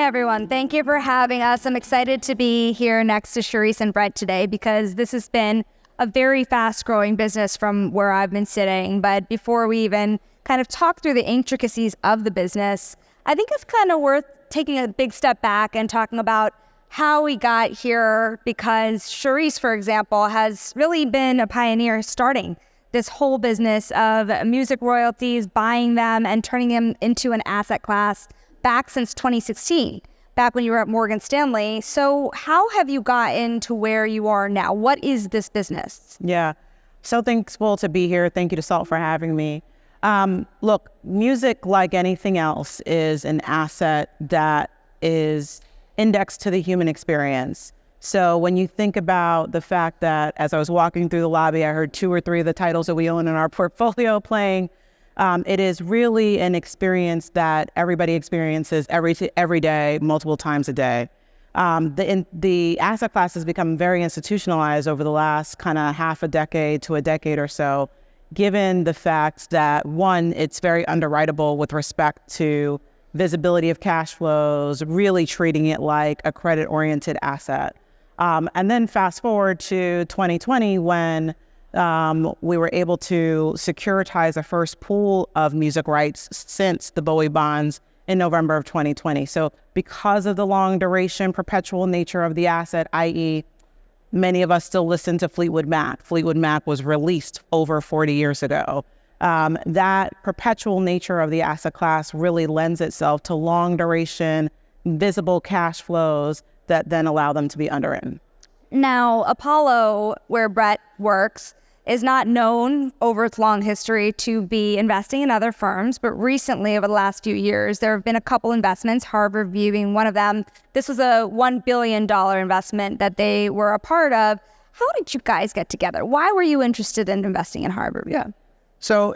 everyone. Thank you for having us. I'm excited to be here next to Sherrese and Bret today because this has been a very fast-growing business from where I've been sitting. But before we even kind of talk through the intricacies of the business, I think it's kind of worth taking a big step back and talking about how we got here, because Sherrese, for example, has really been a pioneer starting this whole business of music royalties, buying them and turning them into an asset class back since 2016, back when you were at Morgan Stanley. So how have you gotten to where you are now? What is this business? Yeah, so thankful to be here. Thank you to Salt for having me. Look, music, like anything else, is an asset that is indexed to the human experience. So when you think about the fact that as I was walking through the lobby, I heard 2 or 3 of the titles that we own in our portfolio playing, it is really an experience that everybody experiences every day, multiple times a day. The asset class has become very institutionalized over the last kind of half a decade to a decade or so, given the fact that, one, it's very underwritable with respect to visibility of cash flows, really treating it like a credit-oriented asset. And then fast forward to 2020 when we were able to securitize the first pool of music rights since the Bowie bonds in November of 2020. So because of the long duration, perpetual nature of the asset, i.e., many of us still listen to Fleetwood Mac. Fleetwood Mac was released over 40 years ago. That perpetual nature of the asset class really lends itself to long duration, visible cash flows that then allow them to be underwritten. Now, Apollo, where Bret works, is not known over its long history to be investing in other firms, but recently, over the last few years, there have been a couple investments, HarbourView being one of them. This was a $1 billion investment that they were a part of. How did you guys get together? Why were you interested in investing in HarbourView? Yeah. So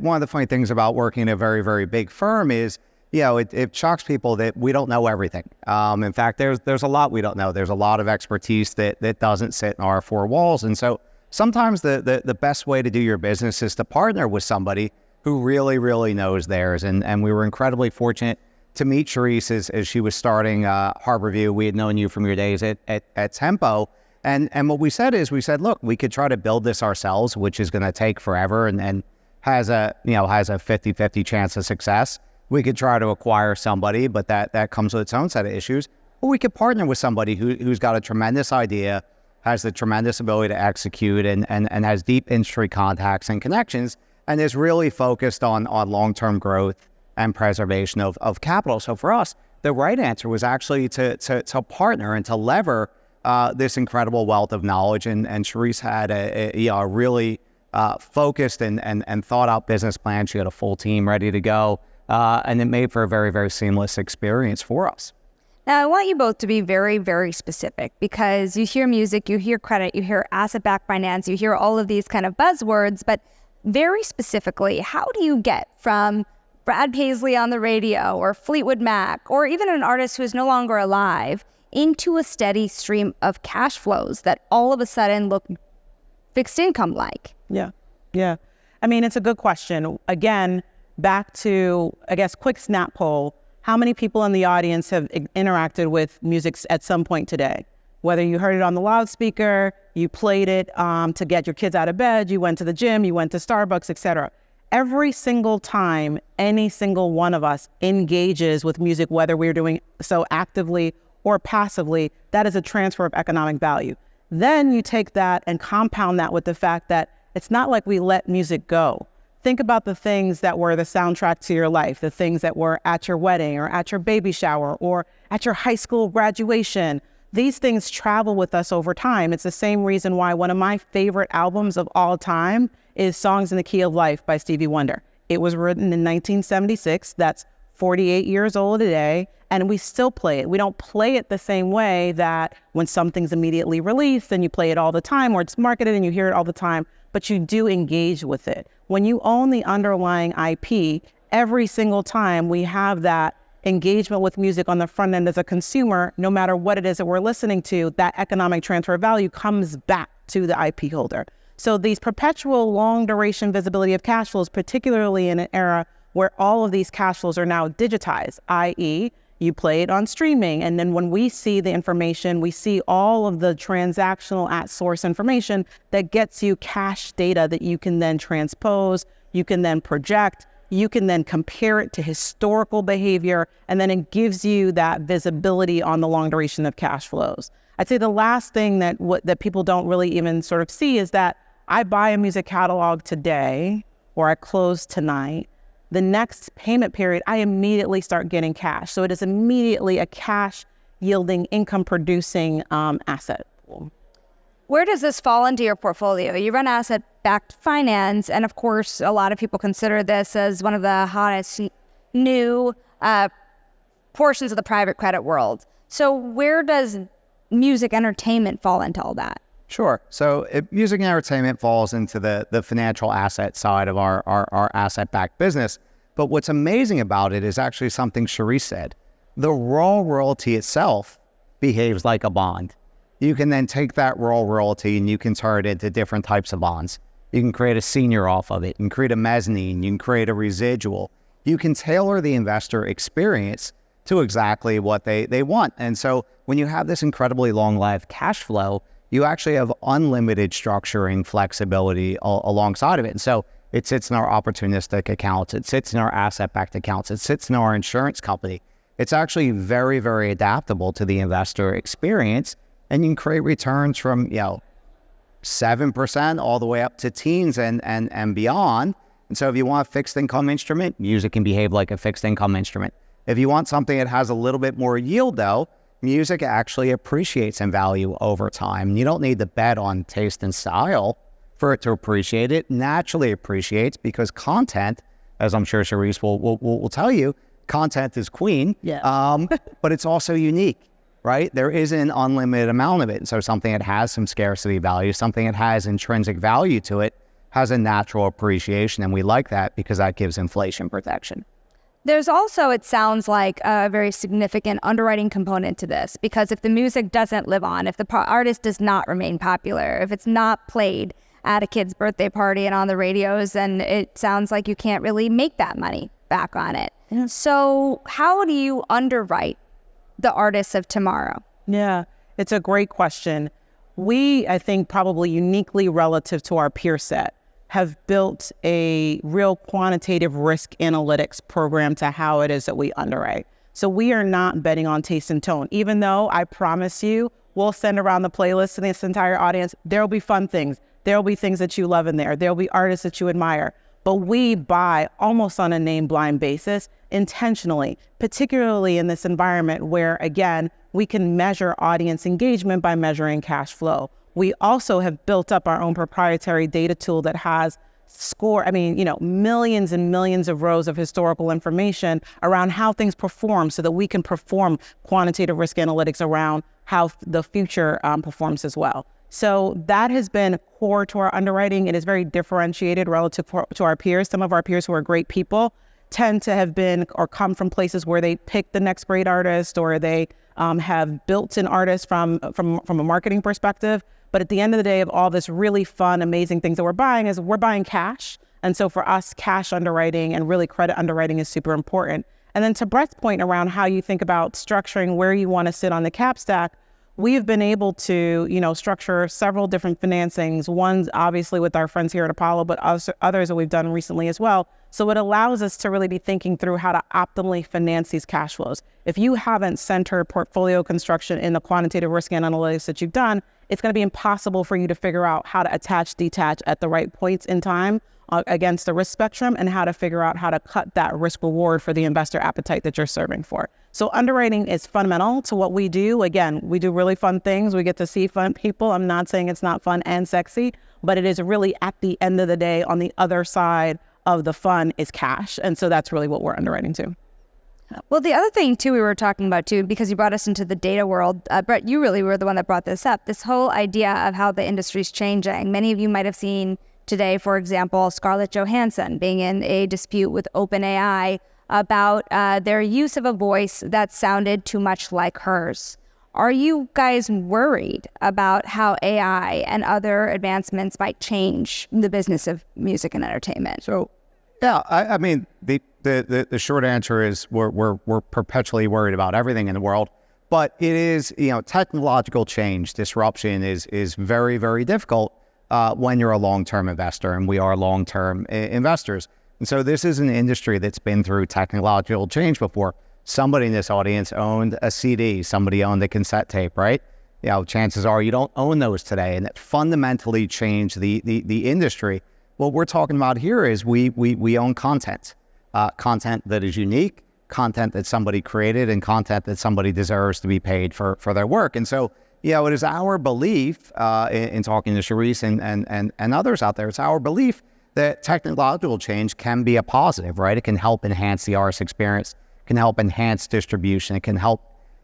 one of the funny things about working in a very, very big firm is, it shocks people that we don't know everything. In fact, there's a lot we don't know. There's a lot of expertise that doesn't sit in our 4 walls. And so sometimes the best way to do your business is to partner with somebody who really, really knows theirs. And we were incredibly fortunate to meet Sherrese as she was starting HarbourView. We had known you from your days at Tempo. And what we said, look, we could try to build this ourselves, which is going to take forever and has a 50-50 chance of success. We could try to acquire somebody, but that comes with its own set of issues. Or we could partner with somebody who's got a tremendous idea, has the tremendous ability to execute, and has deep industry contacts and connections, and is really focused on long-term growth and preservation of capital. So for us, the right answer was actually to partner and to lever this incredible wealth of knowledge. And Sherrese had a really focused and thought out business plan. She had a full team ready to go. And it made for a very, very seamless experience for us. Now, I want you both to be very, very specific, because you hear music, you hear credit, you hear asset-backed finance, you hear all of these kind of buzzwords, but very specifically, how do you get from Brad Paisley on the radio or Fleetwood Mac or even an artist who is no longer alive into a steady stream of cash flows that all of a sudden look fixed income-like? Yeah. I mean, it's a good question. Again, back to, I guess, quick snap poll. How many people in the audience have interacted with music at some point today? Whether you heard it on the loudspeaker, you played it to get your kids out of bed, you went to the gym, you went to Starbucks, etc. Every single time any single one of us engages with music, whether we're doing so actively or passively, that is a transfer of economic value. Then you take that and compound that with the fact that it's not like we let music go. Think about the things that were the soundtrack to your life, the things that were at your wedding or at your baby shower or at your high school graduation. These things travel with us over time. It's the same reason why one of my favorite albums of all time is Songs in the Key of Life by Stevie Wonder. It was written in 1976. That's 48 years old today, and we still play it. We don't play it the same way that when something's immediately released and you play it all the time, or it's marketed and you hear it all the time, but you do engage with it. When you own the underlying IP, every single time we have that engagement with music on the front end as a consumer, no matter what it is that we're listening to, that economic transfer of value comes back to the IP holder. So these perpetual long duration visibility of cash flows, particularly in an era where all of these cash flows are now digitized, i.e., you play it on streaming. And then when we see the information, we see all of the transactional at source information that gets you cash data that you can then transpose, you can then project, you can then compare it to historical behavior, and then it gives you that visibility on the long duration of cash flows. I'd say the last thing that people don't really even sort of see is that I buy a music catalog today, or I close tonight. The next payment period, I immediately start getting cash. So it is immediately a cash yielding, income producing asset. Where does this fall into your portfolio? You run asset-backed finance, and of course, a lot of people consider this as one of the hottest new portions of the private credit world. So where does music entertainment fall into all that? Sure. So music and entertainment falls into the financial asset side of our asset-backed business. But what's amazing about it is actually something Sherrese said. The raw royalty itself behaves like a bond. You can then take that raw royalty and you can turn it into different types of bonds. You can create a senior off of it. You can create a mezzanine. You can create a residual. You can tailor the investor experience to exactly what they want. And so when you have this incredibly long-lived cash flow, you actually have unlimited structuring flexibility alongside of it. And so it sits in our opportunistic accounts. It sits in our asset-backed accounts. It sits in our insurance company. It's actually very, very adaptable to the investor experience. And you can create returns from, 7% all the way up to teens and beyond. And so if you want a fixed income instrument, music can behave like a fixed income instrument. If you want something that has a little bit more yield, though, music actually appreciates in value over time. You don't need to bet on taste and style for it to appreciate. It naturally appreciates because content, as I'm sure Sherrese will tell you, content is queen, but it's also unique. Right? There is an unlimited amount of it. And so something that has some scarcity value, something that has intrinsic value to it, has a natural appreciation. And we like that because that gives inflation protection. There's also, it sounds like, a very significant underwriting component to this, because if the music doesn't live on, if the artist does not remain popular, if it's not played at a kid's birthday party and on the radios, then it sounds like you can't really make that money back on it. Yeah. So how do you underwrite the artists of tomorrow? Yeah, it's a great question. We, I think, probably uniquely relative to our peer set, have built a real quantitative risk analytics program to how it is that we underwrite. So we are not betting on taste and tone, even though I promise you, we'll send around the playlist to this entire audience. There'll be fun things. There'll be things that you love in there. There'll be artists that you admire. But we buy almost on a name blind basis intentionally, particularly in this environment where, again, we can measure audience engagement by measuring cash flow. We also have built up our own proprietary data tool that has millions and millions of rows of historical information around how things perform so that we can perform quantitative risk analytics around how the future performs as well. So that has been core to our underwriting. It is very differentiated relative to our peers. Some of our peers who are great people tend to have been or come from places where they pick the next great artist, or they have built an artist from a marketing perspective. But at the end of the day, of all this really fun, amazing things that we're buying cash. And so for us, cash underwriting and really credit underwriting is super important. And then to Bret's point around how you think about structuring where you want to sit on the cap stack, we've been able to, structure several different financings. One's obviously with our friends here at Apollo, but others that we've done recently as well. So it allows us to really be thinking through how to optimally finance these cash flows. If you haven't centered portfolio construction in the quantitative risk analytics that you've done, it's going to be impossible for you to figure out how to attach, detach at the right points in time against the risk spectrum, and how to figure out how to cut that risk reward for the investor appetite that you're serving for. So underwriting is fundamental to what we do. Again, we do really fun things. We get to see fun people. I'm not saying it's not fun and sexy, but it is really, at the end of the day, on the other side of the fun is cash. And so that's really what we're underwriting to. Well, the other thing, too, we were talking about, too, because you brought us into the data world, Bret, you really were the one that brought this up, this whole idea of how the industry's changing. Many of you might have seen today, for example, Scarlett Johansson being in a dispute with OpenAI about their use of a voice that sounded too much like hers. Are you guys worried about how AI and other advancements might change the business of music and entertainment? So Yeah, I mean, the short answer is we're perpetually worried about everything in the world, but it is, technological change, disruption is very, very difficult when you're a long-term investor, and we are long-term investors. And so this is an industry that's been through technological change before. Somebody in this audience owned a CD, somebody owned a cassette tape, right? Chances are you don't own those today, and it fundamentally changed the industry. What we're talking about here is we own content, content that is unique, content that somebody created, and content that somebody deserves to be paid for their work. And so, it is our belief, in talking to Sherrese and others out there, it's our belief that technological change can be a positive, right? It can help enhance the artist experience, can help enhance distribution, it can help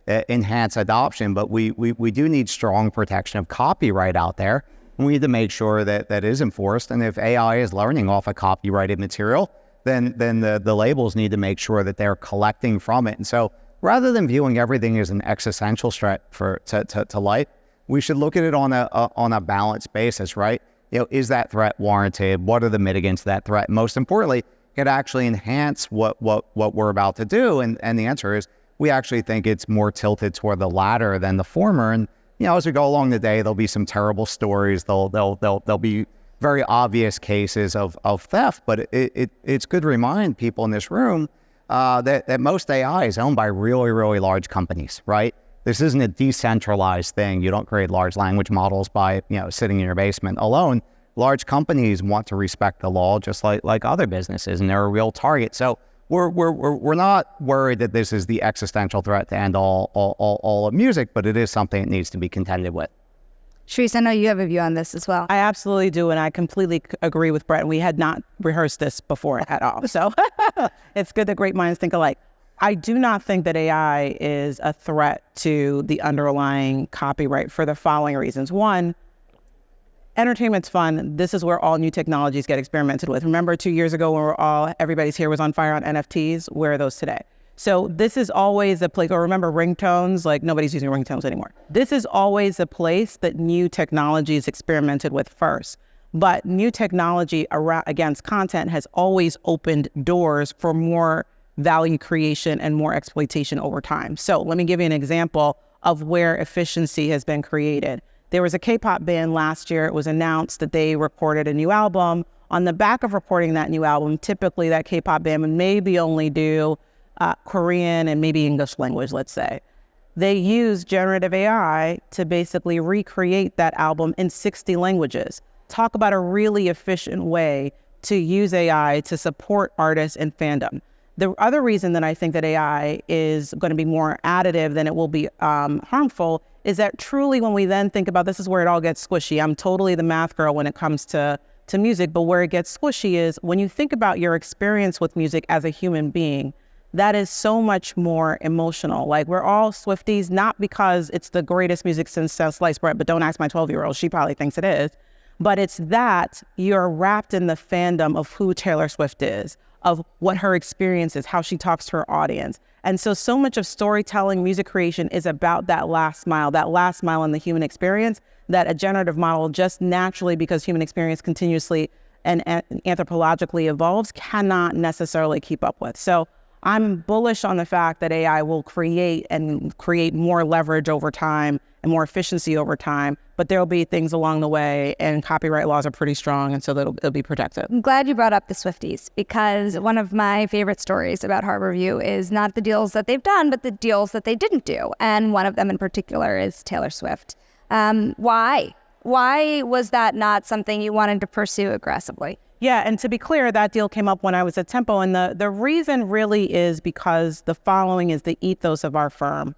enhance adoption, but we do need strong protection of copyright out there. We need to make sure that is enforced. And if AI is learning off of copyrighted material, then the labels need to make sure that they're collecting from it. And so rather than viewing everything as an existential threat to life, we should look at it on a balanced basis, right? Is that threat warranted? What are the mitigants to that threat? Most importantly, it actually enhance what we're about to do. And the answer is, we actually think it's more tilted toward the latter than the former. And as we go along the day, there'll be some terrible stories. There'll be very obvious cases of theft. But it's good to remind people in this room that most AI is owned by really, really large companies, right? This isn't a decentralized thing. You don't create large language models by sitting in your basement alone. Large companies want to respect the law just like other businesses, and they're a real target. So we're not worried that this is the existential threat to end all of music, but it is something that needs to be contended with. Sherrese, I know you have a view on this as well. I absolutely do, and I completely agree with Bret. We had not rehearsed this before at all, so it's good that great minds think alike. I do not think that AI is a threat to the underlying copyright for the following reasons. One, entertainment's fun. This is where all new technologies get experimented with. Remember 2 years ago when everybody's hair was on fire on NFTs? Where are those today? So this is always a place, or remember ringtones, like nobody's using ringtones anymore. This is always a place that new technology is experimented with first. But new technology against content has always opened doors for more value creation and more exploitation over time. So let me give you an example of where efficiency has been created. There was a K-pop band last year. It was announced that they recorded a new album. On the back of recording that new album, typically that K-pop band would maybe only do Korean and maybe English language, let's say. They used generative AI to basically recreate that album in 60 languages. Talk about a really efficient way to use AI to support artists and fandom. The other reason that I think that AI is going to be more additive than it will be harmful is that truly when we then think about, this is where it all gets squishy. I'm totally the math girl when it comes to music, but where it gets squishy is when you think about your experience with music as a human being, that is so much more emotional. Like, we're all Swifties, not because it's the greatest music since sliced bread, but don't ask my 12-year-old, she probably thinks it is. But it's that you're wrapped in the fandom of who Taylor Swift is, of what her experience is, how she talks to her audience. And so much of storytelling, music creation is about that last mile in the human experience, that a generative model just naturally, because human experience continuously and anthropologically evolves, cannot necessarily keep up with. So I'm bullish on the fact that AI will create more leverage over time and more efficiency over time, but there'll be things along the way, and copyright laws are pretty strong, and so it'll be protected. I'm glad you brought up the Swifties, because one of my favorite stories about HarbourView is not the deals that they've done, but the deals that they didn't do. And one of them in particular is Taylor Swift. Why? Why was that not something you wanted to pursue aggressively? Yeah, and to be clear, that deal came up when I was at Tempo, and the reason really is because the following is the ethos of our firm.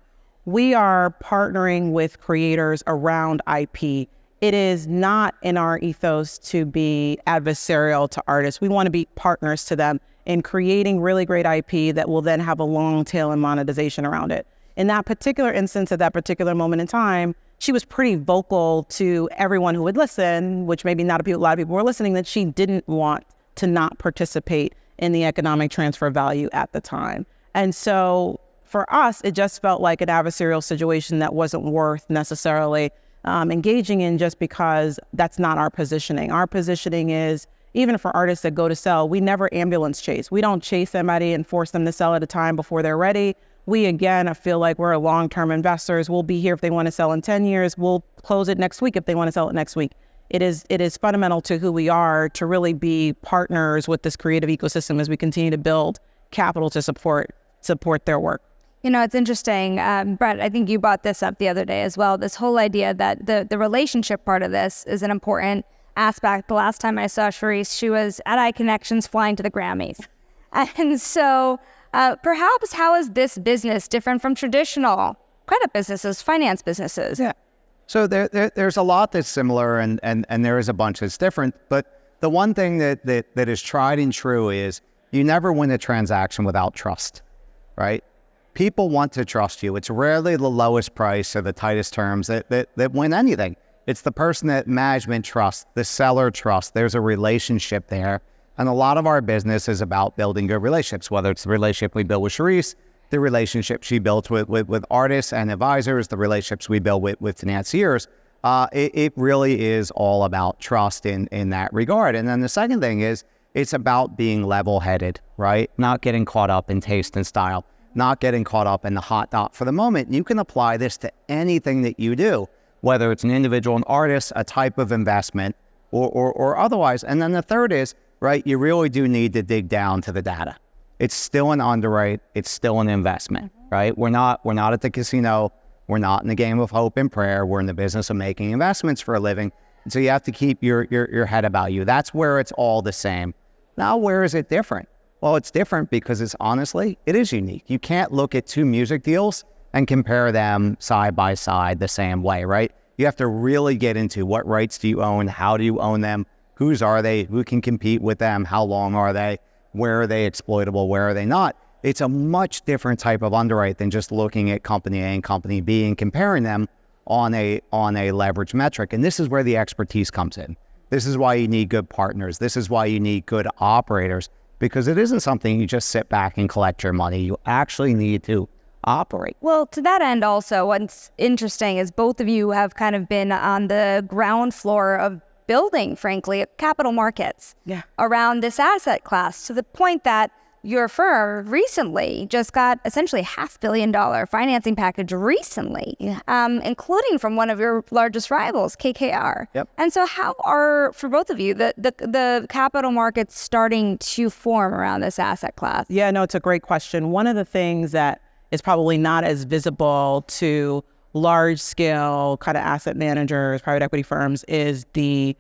We are partnering with creators around IP. It is not in our ethos to be adversarial to artists. We want to be partners to them in creating really great IP that will then have a long tail and monetization around it. In that particular instance, at that particular moment in time, she was pretty vocal to everyone who would listen, which maybe not a lot of people were listening, that she didn't want to not participate in the economic transfer value at the time. And so for us, it just felt like an adversarial situation that wasn't worth necessarily engaging in, just because that's not our positioning. Our positioning is, even for artists that go to sell, we never ambulance chase. We don't chase somebody and force them to sell at a time before they're ready. We, again, I feel like we're long-term investors. We'll be here if they want to sell in 10 years. We'll close it next week if they want to sell it next week. It is fundamental to who we are to really be partners with this creative ecosystem as we continue to build capital to support their work. You know, it's interesting, Bret, I think you brought this up the other day as well, this whole idea that the relationship part of this is an important aspect. The last time I saw Sherrese, she was at iConnections flying to the Grammys. And so perhaps how is this business different from traditional credit businesses, finance businesses? Yeah. So there's a lot that's similar and there is a bunch that's different. But the one thing that is tried and true is you never win a transaction without trust, right? People want to trust you. It's rarely the lowest price or the tightest terms that win anything. It's the person that management trusts, the seller trusts. There's a relationship there. And a lot of our business is about building good relationships, whether it's the relationship we build with Sherrese, the relationship she built with artists and advisors, the relationships we build with financiers. It really is all about trust in that regard. And then the second thing is it's about being level-headed, right? Not getting caught up in taste and style, not getting caught up in the hot dot for the moment. You can apply this to anything that you do, whether it's an individual, an artist, a type of investment, or otherwise. And then the third is, right, you really do need to dig down to the data. It's still an underwrite. It's still an investment, right? We're not at the casino. We're not in the game of hope and prayer. We're in the business of making investments for a living. And so you have to keep your head about you. That's where it's all the same. Now, where is it different? Well, it's different because it is unique. You can't look at two music deals and compare them side by side the same way, right? You have to really get into what rights do you own? How do you own them? Whose are they? Who can compete with them? How long are they? Where are they exploitable? Where are they not? It's a much different type of underwrite than just looking at company A and company B and comparing them on a leverage metric. And this is where the expertise comes in. This is why you need good partners. This is why you need good operators, because it isn't something you just sit back and collect your money. You actually need to operate. Well, to that end also, what's interesting is both of you have kind of been on the ground floor of building, frankly, capital markets around this asset class, to the point that your firm recently just got essentially $500 million financing package recently, including from one of your largest rivals, KKR. Yep. And so how are, for both of you, the capital markets starting to form around this asset class? Yeah, no, it's a great question. One of the things that is probably not as visible to large-scale kind of asset managers, private equity firms, is the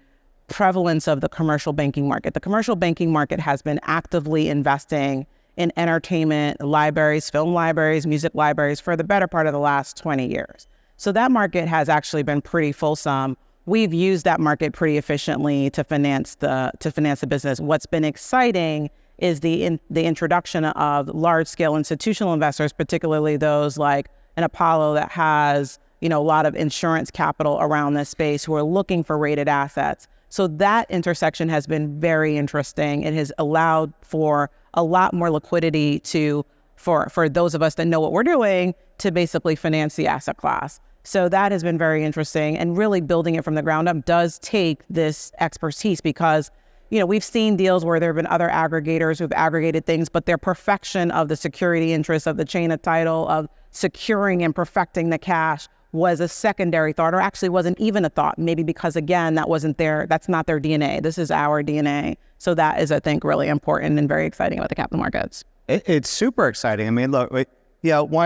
prevalence of the commercial banking market. The commercial banking market has been actively investing in entertainment libraries, film libraries, music libraries for the better part of the last 20 years. So that market has actually been pretty fulsome. We've used that market pretty efficiently to finance the business. What's been exciting is the introduction of large-scale institutional investors, particularly those like an Apollo that has, a lot of insurance capital around this space who are looking for rated assets. So that intersection has been very interesting. It has allowed for a lot more liquidity for those of us that know what we're doing to basically finance the asset class. So that has been very interesting, and really building it from the ground up does take this expertise, because we've seen deals where there have been other aggregators who've aggregated things, but their perfection of the security interests of the chain of title, of securing and perfecting the cash, was a secondary thought, or actually wasn't even a thought, maybe because, again, that's not their DNA. This is our DNA. So that is, I think, really important and very exciting about the capital markets. It's super exciting. I mean, look, one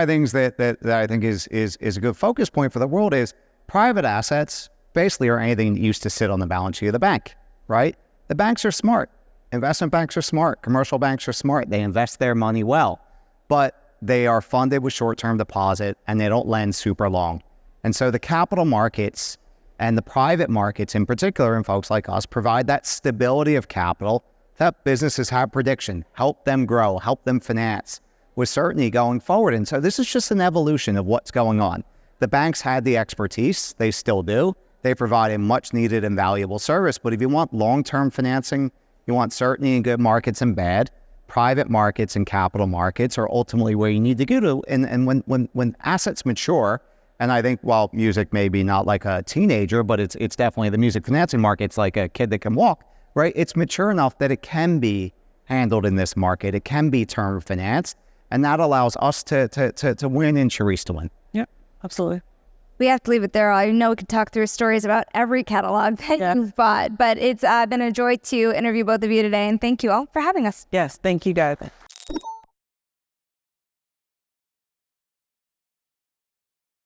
of the things that I think is a good focus point for the world is private assets basically are anything that used to sit on the balance sheet of the bank, right? The banks are smart. Investment banks are smart. Commercial banks are smart. They invest their money well, but they are funded with short-term deposit and they don't lend super long. And so the capital markets and the private markets in particular, and folks like us, provide that stability of capital that businesses have prediction, help them grow, help them finance with certainty going forward. And so this is just an evolution of what's going on. The banks had the expertise, they still do. They provide a much needed and valuable service. But if you want long-term financing, you want certainty in good markets and bad, private markets and capital markets are ultimately where you need to go to. And when assets mature, and I think while music may be not like a teenager, but it's definitely the music financing market's like a kid that can walk. right? It's mature enough that it can be handled in this market. It can be term financed, and that allows us to win and Sherrese to win. Yep, absolutely. We have to leave it there. I know we could talk through stories about every catalog that you've bought, but it's been a joy to interview both of you today, and thank you all for having us. Yes, thank you guys.